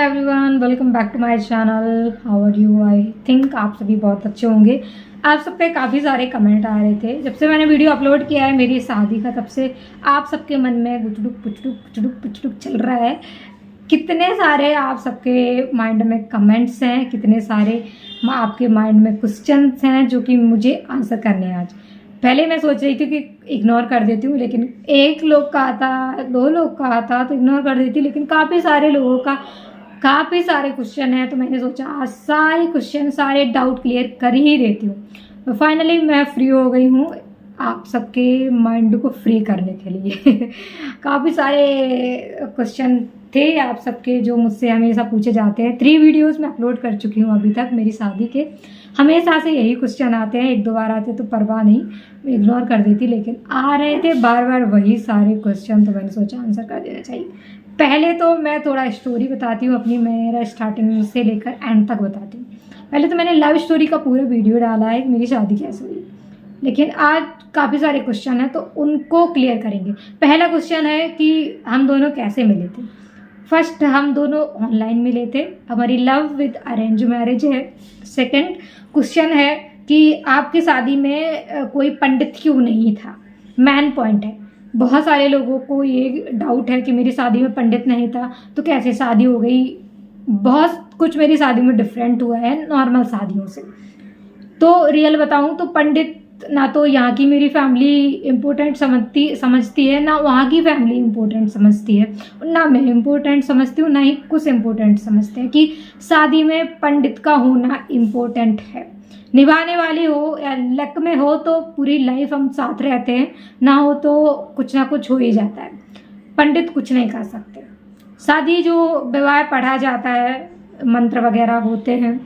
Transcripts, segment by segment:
Everyone, welcome back to my channel. How are you? I think आप सभी बहुत अच्छे होंगे। आप सब पे काफ़ी सारे कमेंट आ रहे थे जब से मैंने वीडियो अपलोड किया है मेरी शादी का, तब से आप सबके मन में गुचड़ुक पुचड़ुक पुचड़ुक पुचड़ुक चल रहा है। कितने सारे आप सबके माइंड में कमेंट्स हैं, कितने सारे आपके माइंड में क्वेश्चंस हैं जो कि मुझे आंसर करने हैं आज। पहले मैं सोच रही थी कि इग्नोर कर देती हूँ, लेकिन एक लोग का आता, दो लोग का आता तो इग्नोर कर देती, लेकिन काफ़ी सारे लोगों का काफ़ी सारे क्वेश्चन हैं, तो मैंने सोचा आज सारे क्वेश्चन, सारे डाउट क्लियर कर ही देती हूँ। तो फाइनली मैं फ्री हो गई हूँ आप सबके माइंड को फ्री करने के लिए। काफ़ी सारे क्वेश्चन थे आप सबके जो मुझसे हमेशा पूछे जाते हैं। 3 वीडियोस मैं अपलोड कर चुकी हूँ अभी तक मेरी शादी के। हमेशा से यही क्वेश्चन आते हैं, 1-2 बार आते तो परवाह नहीं, मैं इग्नोर कर देती, लेकिन आ रहे थे बार बार वही सारे क्वेश्चन, तो मैंने सोचा आंसर कर देना चाहिए। पहले तो मैं थोड़ा स्टोरी बताती हूँ अपनी, मेरा स्टार्टिंग से लेकर एंड तक बताती हूँ। पहले तो मैंने लव स्टोरी का पूरा वीडियो डाला है मेरी शादी कैसे हुई, लेकिन आज काफ़ी सारे क्वेश्चन हैं तो उनको क्लियर करेंगे। पहला क्वेश्चन है कि हम दोनों कैसे मिले थे। फर्स्ट, हम दोनों ऑनलाइन मिले थे, हमारी लव विद अरेंज मैरिज है। सेकंड क्वेश्चन है कि आपकी शादी में कोई पंडित क्यों नहीं था। मेन पॉइंट है, बहुत सारे लोगों को ये डाउट है कि मेरी शादी में पंडित नहीं था तो कैसे शादी हो गई। बहुत कुछ मेरी शादी में डिफरेंट हुआ है नॉर्मल शादियों से। तो रियल बताऊं तो पंडित ना तो यहाँ की मेरी फैमिली इम्पोर्टेंट समझती है, ना वहाँ की फैमिली इम्पोर्टेंट समझती है, ना मैं इम्पोर्टेंट समझती हूँ, ना ही कुछ इम्पोर्टेंट समझते हैं कि शादी में पंडित का होना इम्पोर्टेंट है। निभाने वाली हो या लक में हो तो पूरी लाइफ हम साथ रहते हैं, ना हो तो कुछ ना कुछ हो ही जाता है। पंडित कुछ नहीं कर सकते। शादी जो विवाह पढ़ा जाता है, मंत्र वगैरह होते हैं,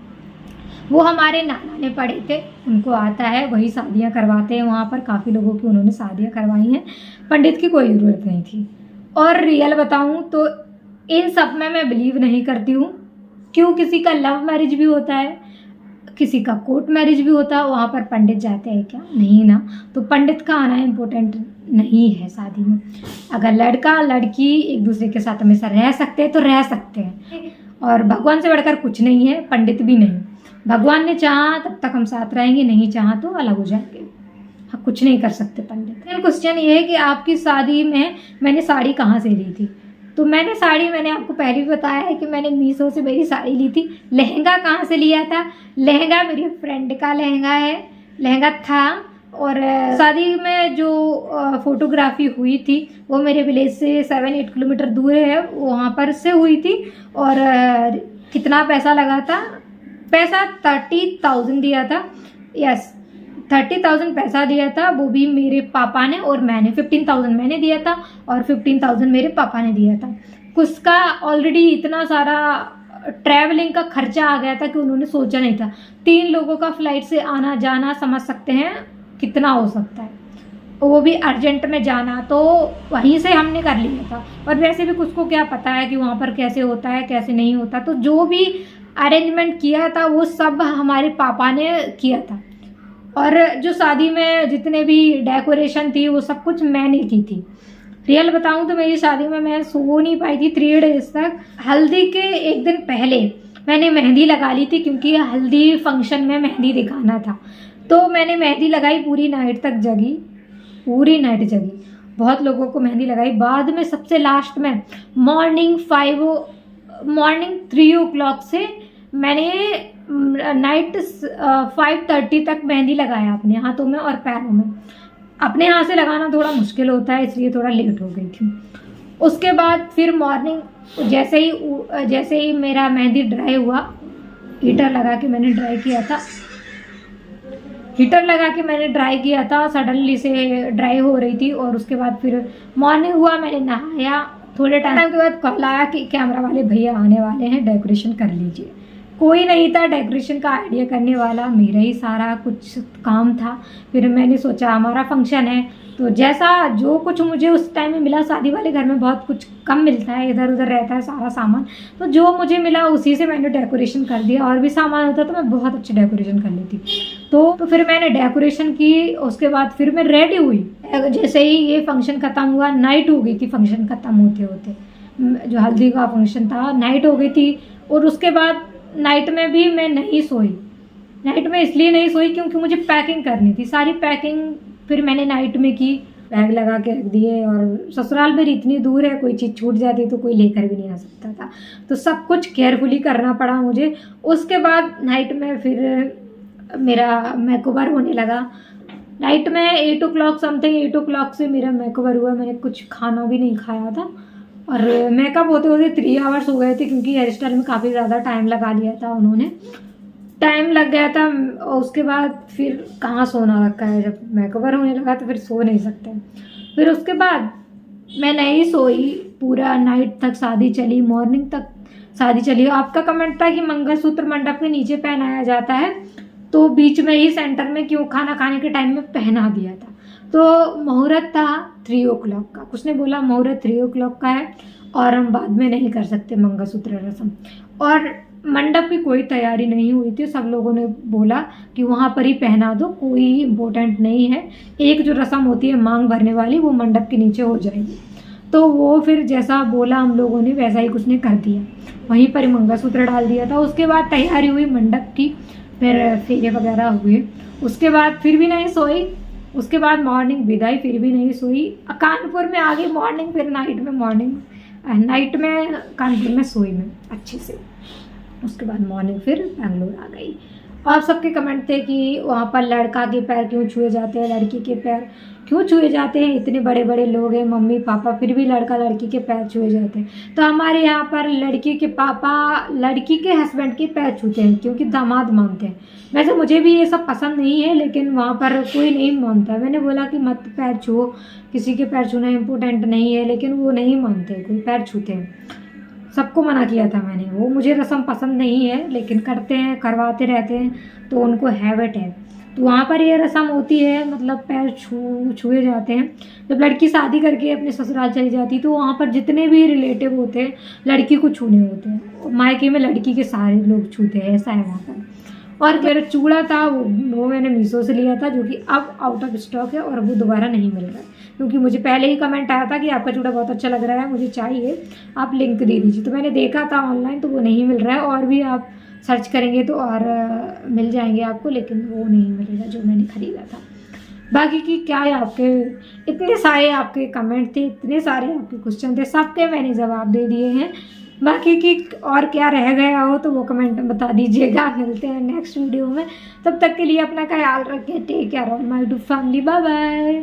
वो हमारे नाना ने पढ़े थे, उनको आता है, वही शादियां करवाते हैं। वहाँ पर काफ़ी लोगों की उन्होंने शादियां करवाई हैं, पंडित की कोई ज़रूरत नहीं थी। और रियल बताऊं तो इन सब में मैं बिलीव नहीं करती हूँ। क्यों? किसी का लव मैरिज भी होता है, किसी का कोर्ट मैरिज भी होता है, वहाँ पर पंडित जाते हैं क्या? नहीं ना। तो पंडित का आना इम्पोर्टेंट नहीं है शादी में। अगर लड़का लड़की एक दूसरे के साथ हमेशा रह सकते हैं तो रह सकते हैं, और भगवान से बढ़कर कुछ नहीं है, पंडित भी नहीं। भगवान ने चाहा तब तक हम साथ रहेंगे, नहीं चाहा तो अलग हो जाएंगे। हाँ, कुछ नहीं कर सकते पंडित। क्वेश्चन ये है कि आपकी शादी में मैंने साड़ी कहाँ से ली थी। तो मैंने आपको पहले भी बताया है कि मैंने मीशो से मेरी साड़ी ली थी। लहंगा कहाँ से लिया था? लहंगा मेरी फ्रेंड का लहंगा था। और शादी में जो फोटोग्राफी हुई थी वो मेरे विलेज से 7-8 किलोमीटर दूर है, वहाँ पर से हुई थी। और कितना पैसा लगा था? पैसा 30,000 दिया था। यस, 30,000 पैसा दिया था, वो भी मेरे पापा ने, और मैंने 15,000 मैंने दिया था और 15,000 मेरे पापा ने दिया था। उसका ऑलरेडी इतना सारा ट्रैवलिंग का खर्चा आ गया था कि उन्होंने सोचा नहीं था। 3 लोगों का फ्लाइट से आना जाना, समझ सकते हैं कितना हो सकता है, वो भी अर्जेंट में जाना, तो वहीं से हमने कर लिया था। और वैसे भी कुछ को क्या पता है कि वहाँ पर कैसे होता है कैसे नहीं होता। तो जो भी अरेंजमेंट किया था वो सब हमारे पापा ने किया था। और जो शादी में जितने भी डेकोरेशन थी वो सब कुछ मैंने की थी। रियल बताऊं तो मेरी शादी में मैं सो नहीं पाई थी 3 डेज तक। हल्दी के एक दिन पहले मैंने मेहंदी लगा ली थी, क्योंकि हल्दी फंक्शन में मेहंदी दिखाना था। तो मैंने मेहंदी लगाई, पूरी नाइट तक जगी, पूरी नाइट जगी, बहुत लोगों को मेहंदी लगाई। बाद में सबसे लास्ट में मॉर्निंग 3 o'clock से मैंने नाइट 5:30 तक मेहंदी लगाया अपने हाथों में और पैरों में। अपने हाथ से लगाना थोड़ा मुश्किल होता है, इसलिए थोड़ा लेट हो गई थी। उसके बाद फिर मॉर्निंग जैसे ही मेरा मेहंदी ड्राई हुआ, हीटर लगा के मैंने ड्राई किया था, सडनली से ड्राई हो रही थी। और उसके बाद फिर मॉर्निंग हुआ, मैंने नहाया। थोड़े टाइम के बाद कॉल आया कि कैमरा वाले भैया आने वाले हैं, डेकोरेशन कर लीजिए। कोई नहीं था डेकोरेशन का आइडिया करने वाला, मेरा ही सारा कुछ काम था। फिर मैंने सोचा हमारा फंक्शन है, तो जैसा जो कुछ मुझे उस टाइम में मिला, शादी वाले घर में बहुत कुछ कम मिलता है, इधर उधर रहता है सारा सामान, तो जो मुझे मिला उसी से मैंने डेकोरेशन कर दिया। और भी सामान होता तो मैं बहुत अच्छी डेकोरेशन कर लेती। तो फिर मैंने डेकोरेशन की, उसके बाद फिर मैं रेडी हुई। जैसे ही ये फंक्शन ख़त्म हुआ, नाइट हो गई थी फंक्शन ख़त्म होते होते, जो हल्दी का फंक्शन था, नाइट हो गई थी। और उसके बाद नाइट में भी मैं नहीं सोई। नाइट में इसलिए नहीं सोई क्योंकि मुझे पैकिंग करनी थी, सारी पैकिंग फिर मैंने नाइट में की, बैग लगा के रख दिए। और ससुराल मेरी इतनी दूर है, कोई चीज़ छूट जाती तो कोई लेकर भी नहीं आ सकता था, तो सब कुछ केयरफुली करना पड़ा मुझे। उसके बाद नाइट में फिर मेरा मेकओवर होने लगा। नाइट में 8 o'clock समथिंग, 8 o'clock से मेरा मेकओवर हुआ। मैंने कुछ खाना भी नहीं खाया था और मेकअप होते होते 3 hours हो गए थे, क्योंकि हेयर स्टाइल में काफ़ी ज़्यादा टाइम लगा लिया था उन्होंने, टाइम लग गया था। और उसके बाद फिर कहाँ सोना रखा है, जब मेकओवर होने लगा तो फिर सो नहीं सकते। फिर उसके बाद मैं नहीं सोई, पूरा नाइट तक शादी चली, मॉर्निंग तक शादी चली। आपका कमेंट था कि मंगलसूत्र मंडप के नीचे पहनाया जाता है, तो बीच में ही सेंटर में क्यों खाना खाने के टाइम में पहना दिया था। तो मुहूर्त था 3 o'clock का, कुछ ने बोला मुहूर्त 3 o'clock का है और हम बाद में नहीं कर सकते मंगलसूत्र रस्म। और मंडप की कोई तैयारी नहीं हुई थी, सब लोगों ने बोला कि वहाँ पर ही पहना दो, कोई इम्पोर्टेंट नहीं है। एक जो रस्म होती है मांग भरने वाली, वो मंडप के नीचे हो जाएगी। तो वो फिर जैसा बोला हम लोगों ने वैसा ही कुछ ने कर दिया, वहीं पर ही मंगलसूत्र डाल दिया था। उसके बाद तैयारी हुई मंडप की, फिर फेरे वगैरह हुए। उसके बाद फिर भी नहीं सोई। उसके बाद मॉर्निंग विदाई, फिर भी नहीं सोई। कानपुर में आ गई मॉर्निंग, फिर नाइट में कानपुर में सोई मैं अच्छे से। उसके बाद मॉर्निंग फिर बेंगलोर आ गई। और सबके कमेंट थे कि वहाँ पर लड़का के पैर क्यों छुए जाते हैं, लड़की के पैर क्यों छुए जाते हैं, इतने बड़े बड़े लोग हैं मम्मी पापा, फिर भी लड़का लड़की के पैर छुए जाते हैं। तो हमारे यहाँ पर लड़की के पापा लड़की के हस्बैंड के पैर छूते हैं, क्योंकि दामाद मानते हैं। वैसे मुझे भी ये सब पसंद नहीं है, लेकिन वहाँ पर कोई नहीं मानता। मैंने बोला कि मत पैर छुओ, किसी के पैर छूना इम्पोर्टेंट नहीं है, लेकिन वो नहीं मानते, कोई पैर छूते हैं। सबको मना किया था मैंने, वो मुझे रस्म पसंद नहीं है, लेकिन करते हैं, करवाते रहते हैं, तो उनको हैबिट है। तो वहाँ पर ये रस्म होती है, मतलब पैर छुए जाते हैं। जब लड़की शादी करके अपने ससुराल चली जाती, तो वहाँ पर जितने भी रिलेटिव होते हैं लड़की को छूने होते हैं, मायके में लड़की के सारे लोग छूते हैं, ऐसा है वहाँ पर। और मेरा चूड़ा था वो मैंने मीशो से लिया था, जो कि अब आउट ऑफ स्टॉक है और वो दोबारा नहीं मिल रहा है, क्योंकि मुझे पहले ही कमेंट आया था कि आपका चूड़ा बहुत अच्छा लग रहा है, मुझे चाहिए, आप लिंक दे दीजिए। तो मैंने देखा था ऑनलाइन, तो वो नहीं मिल रहा है। और भी आप सर्च करेंगे तो और मिल जाएंगे आपको, लेकिन वो नहीं मिलेगा जो मैंने ख़रीदा था। बाकी की क्या है, आपके इतने सारे आपके कमेंट थे, इतने सारे आपके क्वेश्चन थे, सबके मैंने जवाब दे दिए हैं। बाकी की और क्या रह गया हो तो वो कमेंट में बता दीजिएगा। मिलते हैं नेक्स्ट वीडियो में, तब तक के लिए अपना ख्याल रखें। Take care of my family, bye bye.